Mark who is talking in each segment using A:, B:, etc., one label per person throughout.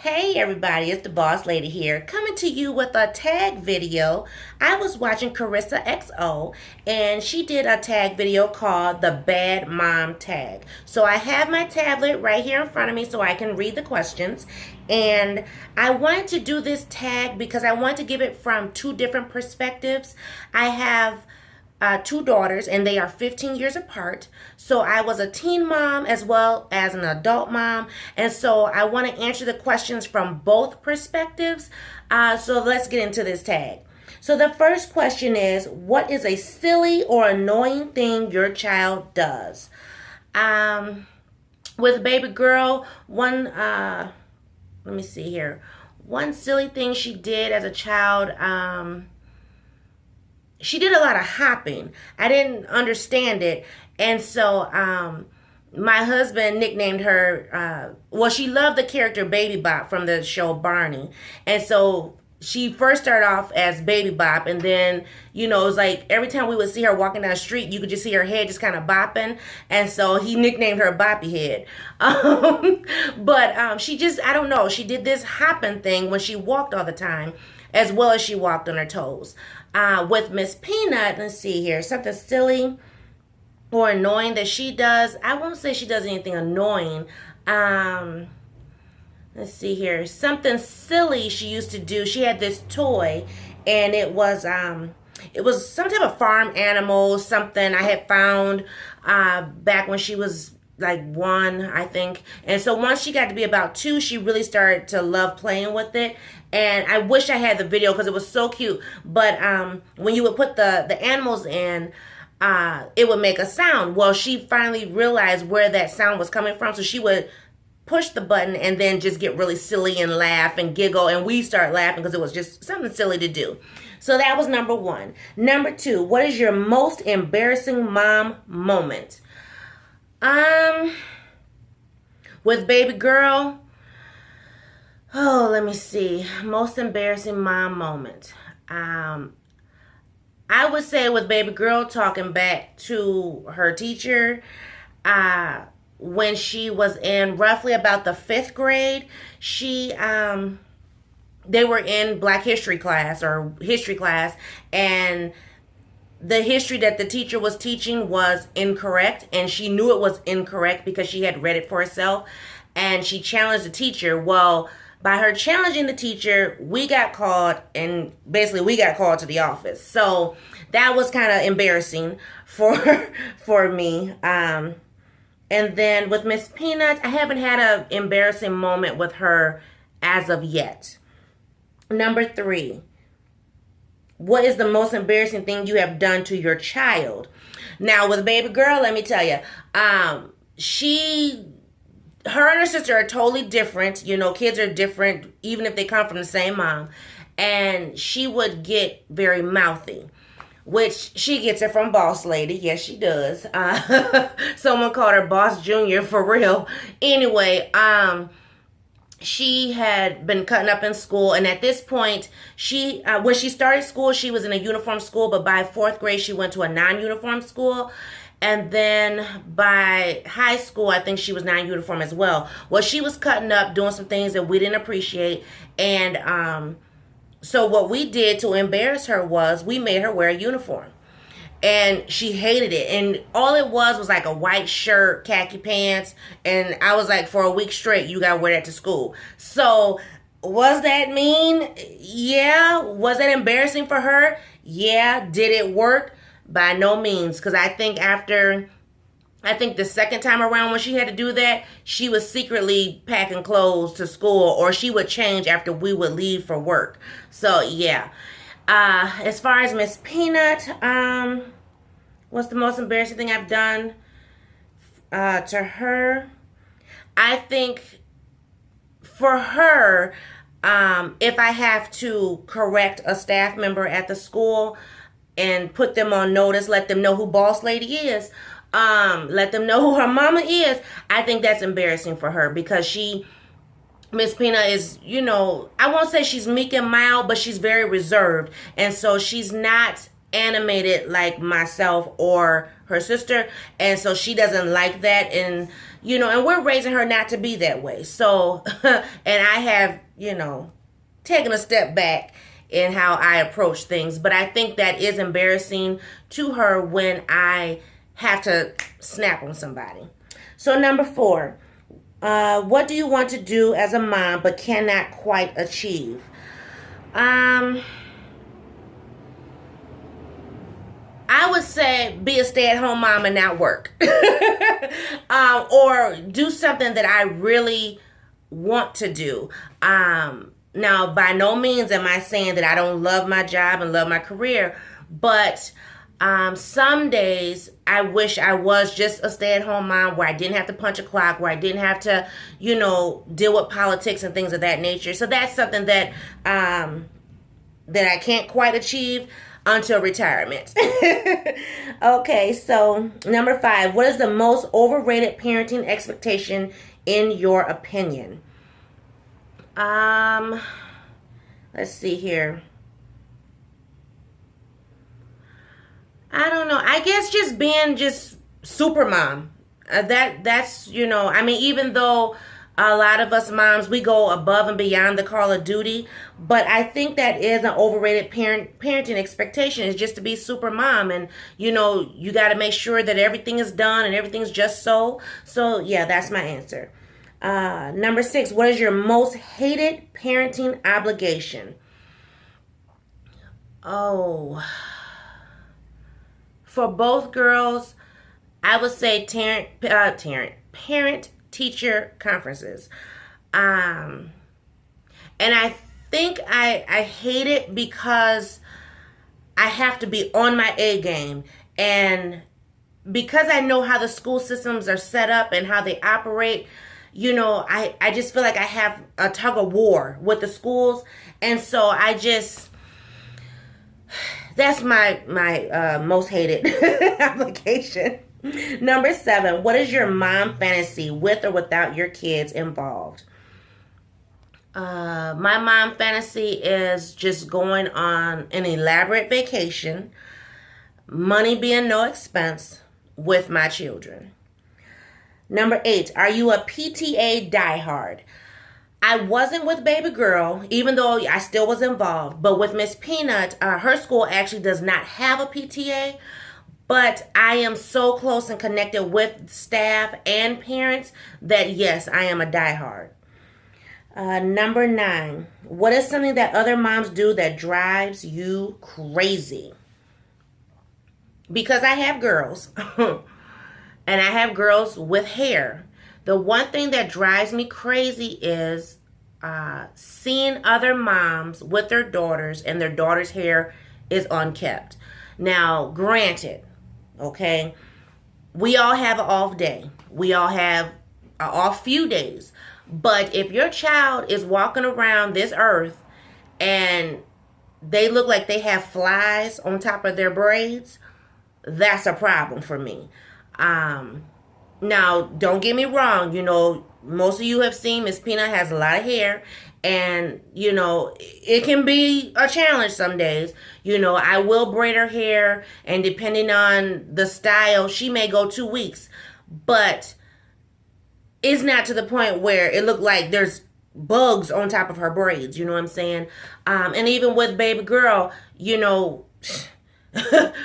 A: Hey everybody, it's the boss lady here, coming to you with a tag video. I was watching Carissa XO and she did a tag video called the Bad Mom Tag. So I have my tablet right here in front of me so I can read the questions. And I wanted to do this tag because I want to give it from two different perspectives. I have two daughters, and they are 15 years apart. So I was a teen mom as well as an adult mom. And so I want to answer the questions from both perspectives. So let's get into this tag. So the first question is, what is a silly or annoying thing your child does? With baby girl, let me see here. One silly thing she did as a child, she did a lot of hopping. I didn't understand it. And so my husband nicknamed her, she loved the character Baby Bop from the show Barney. And so she first started off as Baby Bop. And then, it was like every time we would see her walking down the street, you could just see her head just kind of bopping. And so he nicknamed her Boppy Head. But she just, I don't know, she did this hopping thing when she walked all the time, as well as she walked on her toes. With Miss Peanut, let's see here, something silly or annoying that she does. I won't say she does anything annoying. Let's see here, something silly she used to do. She had this toy, and it was some type of farm animal, something I had found back when she was like 1, I think. And so once she got to be about 2, she really started to love playing with it. And I wish I had the video because it was so cute. But when you would put the animals in, it would make a sound. Well, she finally realized where that sound was coming from. So she would push the button and then just get really silly and laugh and giggle. And we start laughing because it was just something silly to do. So that was number 1. Number 2, what is your most embarrassing mom moment? With baby girl, let me see. Most embarrassing mom moment. I would say with baby girl, talking back to her teacher, when she was in roughly about the 5th grade, they were in Black History class or history class, and the history that the teacher was teaching was incorrect, and she knew it was incorrect because she had read it for herself, and she challenged the teacher. Well, by her challenging the teacher, we got called, and basically we got called to the office. So that was kind of embarrassing for me. And then with Miss Peanut, I haven't had an embarrassing moment with her as of yet. Number 3. What is the most embarrassing thing you have done to your child? Now, with baby girl, let me tell you, her and her sister are totally different. Kids are different, even if they come from the same mom. And she would get very mouthy, which she gets it from Boss Lady. Yes, she does. Someone called her Boss Junior for real. Anyway, she had been cutting up in school, and at this point, when she started school, she was in a uniform school, but by 4th grade, she went to a non-uniform school, and then by high school, I think she was non-uniform as well. Well, she was cutting up, doing some things that we didn't appreciate, and so what we did to embarrass her was we made her wear a uniform. And she hated it. And all it was like a white shirt, khaki pants. And I was like, for a week straight, you got to wear that to school. So was that mean? Yeah. Was that embarrassing for her? Yeah. Did it work? By no means. Because I think the second time around when she had to do that, she was secretly packing clothes to school, or she would change after we would leave for work. So, yeah. As far as Miss Peanut, what's the most embarrassing thing I've done to her? I think for her, if I have to correct a staff member at the school and put them on notice, let them know who Boss Lady is, let them know who her mama is, I think that's embarrassing for her because Miss Peanut is, I won't say she's meek and mild, but she's very reserved. And so she's not animated like myself or her sister, and so she doesn't like that. And and we're raising her not to be that way. So, and I have taken a step back in how I approach things. But I think that is embarrassing to her when I have to snap on somebody. So number 4, what do you want to do as a mom but cannot quite achieve? I would say be a stay-at-home mom and not work. Or do something that I really want to do. Now, by no means am I saying that I don't love my job and love my career, but some days I wish I was just a stay-at-home mom where I didn't have to punch a clock, where I didn't have to, deal with politics and things of that nature. So that's something that that I can't quite achieve until retirement. Okay, so number 5, what is the most overrated parenting expectation in your opinion? Let's see here. I don't know. I guess just being just super mom. That's even though a lot of us moms, we go above and beyond the call of duty, but I think that is an overrated parenting expectation, is just to be super mom. And you got to make sure that everything is done and everything's just so. So yeah, that's my answer. Number 6, what is your most hated parenting obligation? Oh, for both girls, I would say parent-teacher conferences. And I think I hate it because I have to be on my A game. And because I know how the school systems are set up and how they operate, I just feel like I have a tug of war with the schools. And so that's my most hated application. Number 7, what is your mom fantasy with or without your kids involved? My mom fantasy is just going on an elaborate vacation, money being no expense, with my children. Number 8, are you a PTA diehard? I wasn't with baby girl, even though I still was involved. But with Miss Peanut, her school actually does not have a PTA. But I am so close and connected with staff and parents that yes, I am a diehard. Number 9, what is something that other moms do that drives you crazy? Because I have girls, and I have girls with hair. The one thing that drives me crazy is seeing other moms with their daughters and their daughter's hair is unkept. Now, granted, okay, we all have an off day. We all have an off few days. But if your child is walking around this earth and they look like they have flies on top of their braids, that's a problem for me. Now, don't get me wrong, most of you have seen Miss Peanut has a lot of hair, and, it can be a challenge some days. I will braid her hair, and depending on the style, she may go 2 weeks, but it's not to the point where it looked like there's bugs on top of her braids, you know what I'm saying? And even with baby girl,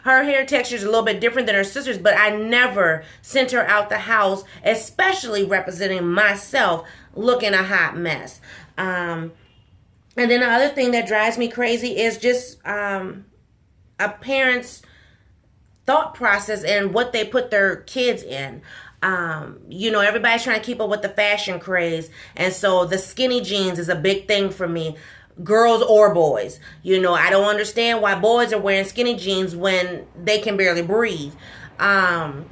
A: her hair texture is a little bit different than her sister's, but I never sent her out the house, especially representing myself, looking a hot mess. And then the other thing that drives me crazy is just a parent's thought process and what they put their kids in. Everybody's trying to keep up with the fashion craze, and so the skinny jeans is a big thing for me. Girls or boys. I don't understand why boys are wearing skinny jeans when they can barely breathe. Or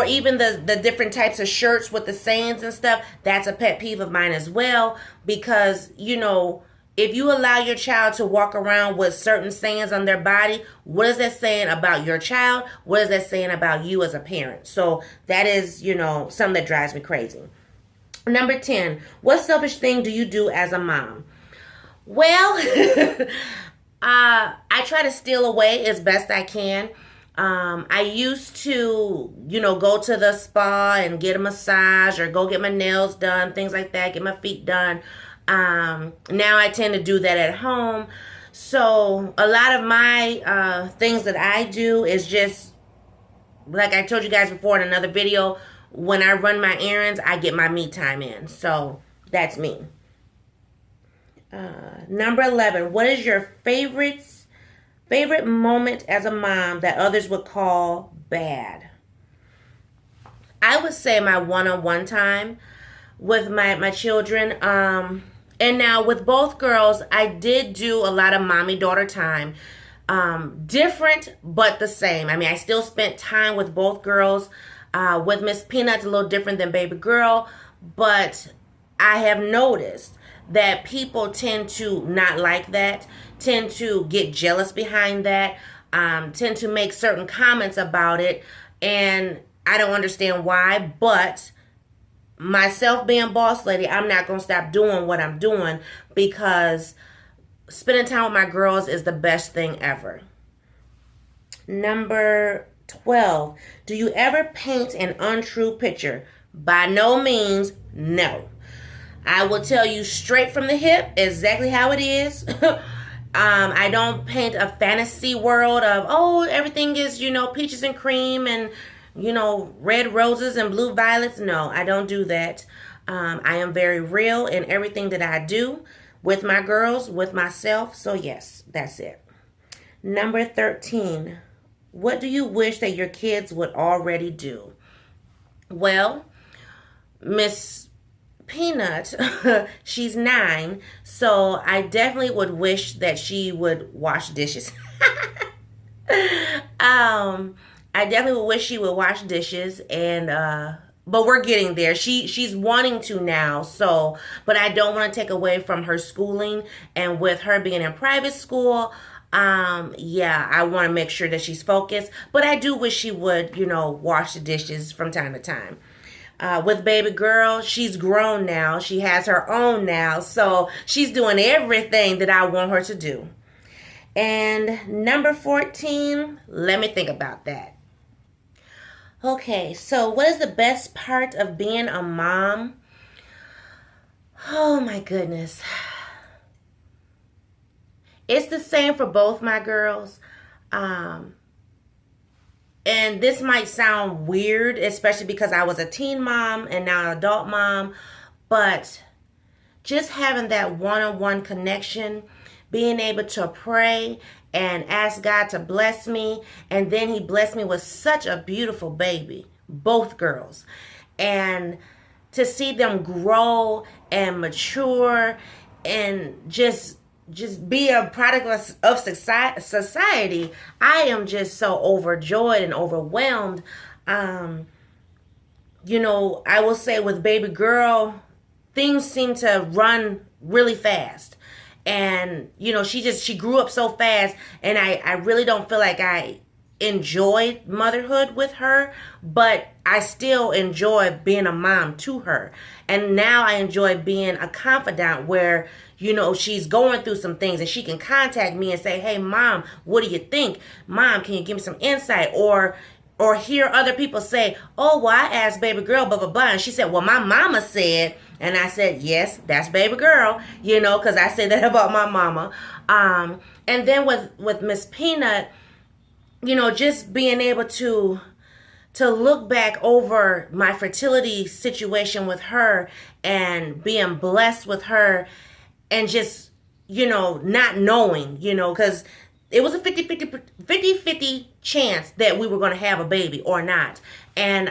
A: even the different types of shirts with the sayings and stuff. That's a pet peeve of mine as well, because, if you allow your child to walk around with certain sayings on their body, what is that saying about your child? What is that saying about you as a parent? So that is, something that drives me crazy. Number 10, what selfish thing do you do as a mom? Well, I try to steal away as best I can. I used to, go to the spa and get a massage or go get my nails done, things like that, get my feet done. Now I tend to do that at home. So a lot of my things that I do is just, like I told you guys before in another video, when I run my errands, I get my me time in. So that's me. Number 11, what is your favorite moment as a mom that others would call bad? I would say my one-on-one time with my children. And now with both girls, I did do a lot of mommy-daughter time. Different, but the same. I mean, I still spent time with both girls. With Miss Peanut's a little different than baby girl, but I have noticed that people tend to not like that, tend to get jealous behind that, tend to make certain comments about it, and I don't understand why, but myself being boss lady, I'm not going to stop doing what I'm doing because spending time with my girls is the best thing ever. Number 12, do you ever paint an untrue picture? By no means, no. I will tell you straight from the hip exactly how it is. I don't paint a fantasy world of, everything is, peaches and cream and, red roses and blue violets. No, I don't do that. I am very real in everything that I do with my girls, with myself. So yes, that's it. Number 13, what do you wish that your kids would already do? Well, Miss Peanut, she's 9, so I definitely would wish that she would wash dishes. I definitely would wish she would wash dishes, and but we're getting there. She's wanting to now, so, but I don't want to take away from her schooling, and with her being in private school, I want to make sure that she's focused, but I do wish she would, wash the dishes from time to time. With baby girl, she's grown now. She has her own now. So she's doing everything that I want her to do. And number 14, let me think about that. Okay, so what is the best part of being a mom? Oh my goodness. It's the same for both my girls. And this might sound weird, especially because I was a teen mom and now an adult mom, but just having that one-on-one connection, being able to pray and ask God to bless me, and then He blessed me with such a beautiful baby, both girls, and to see them grow and mature and just be a product of society, I am just so overjoyed and overwhelmed. I will say with baby girl, things seem to run really fast. And, she grew up so fast, and I really don't feel like I enjoyed motherhood with her, but I still enjoy being a mom to her. And now I enjoy being a confidant where, she's going through some things and she can contact me and say, hey, Mom, what do you think? Mom, can you give me some insight? Or hear other people say, oh, well, I asked baby girl, blah, blah, blah. And she said, well, my mama said, and I said, yes, that's baby girl, because I say that about my mama. And then with Miss Peanut, just being able to look back over my fertility situation with her and being blessed with her and just, not knowing, because it was a 50-50 chance that we were going to have a baby or not. And,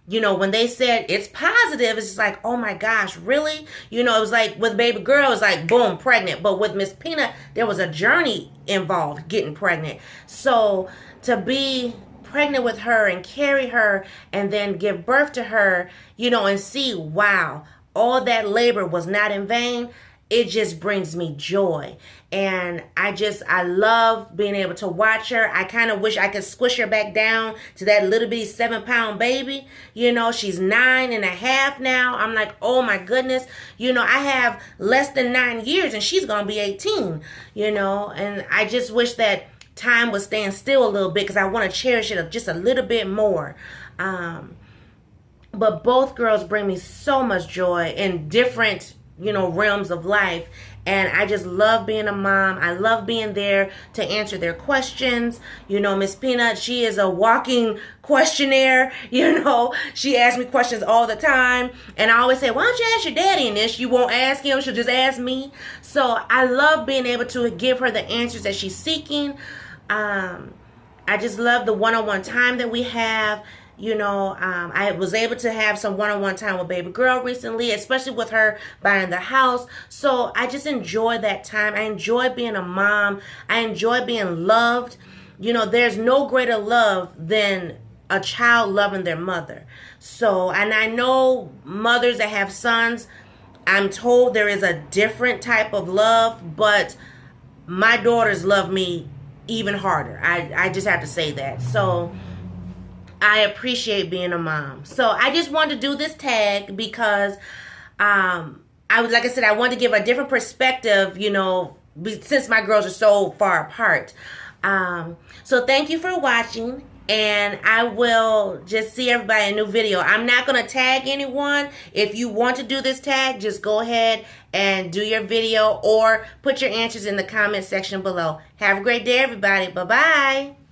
A: when they said it's positive, it's just like, oh my gosh, really? It was like with baby girl, it's like, boom, pregnant. But with Miss Peanut, there was a journey involved getting pregnant. So to be pregnant with her and carry her and then give birth to her, and see, wow, all that labor was not in vain. It just brings me joy. And I love being able to watch her. I kind of wish I could squish her back down to that little bitty 7-pound baby. She's 9.5 now. I'm like, oh my goodness. I have less than 9 years and she's going to be 18, and I just wish that time was staying still a little bit because I want to cherish it just a little bit more. But both girls bring me so much joy in different, realms of life. And I just love being a mom. I love being there to answer their questions. Miss Peanut, she is a walking questionnaire. She asks me questions all the time. And I always say, why don't you ask your daddy in this? You won't ask him. She'll just ask me. So I love being able to give her the answers that she's seeking. I just love the one-on-one time that we have. I was able to have some one-on-one time with baby girl recently, especially with her buying the house. So I just enjoy that time. I enjoy being a mom. I enjoy being loved. There's no greater love than a child loving their mother. So, and I know mothers that have sons, I'm told there is a different type of love, but my daughters love me even harder. I just have to say that. So I appreciate being a mom. So I just wanted to do this tag because like I said, I wanted to give a different perspective, since my girls are so far apart. So thank you for watching, and I will just see everybody in a new video. I'm not going to tag anyone. If you want to do this tag, just go ahead and do your video or put your answers in the comment section below. Have a great day, everybody. Bye-bye.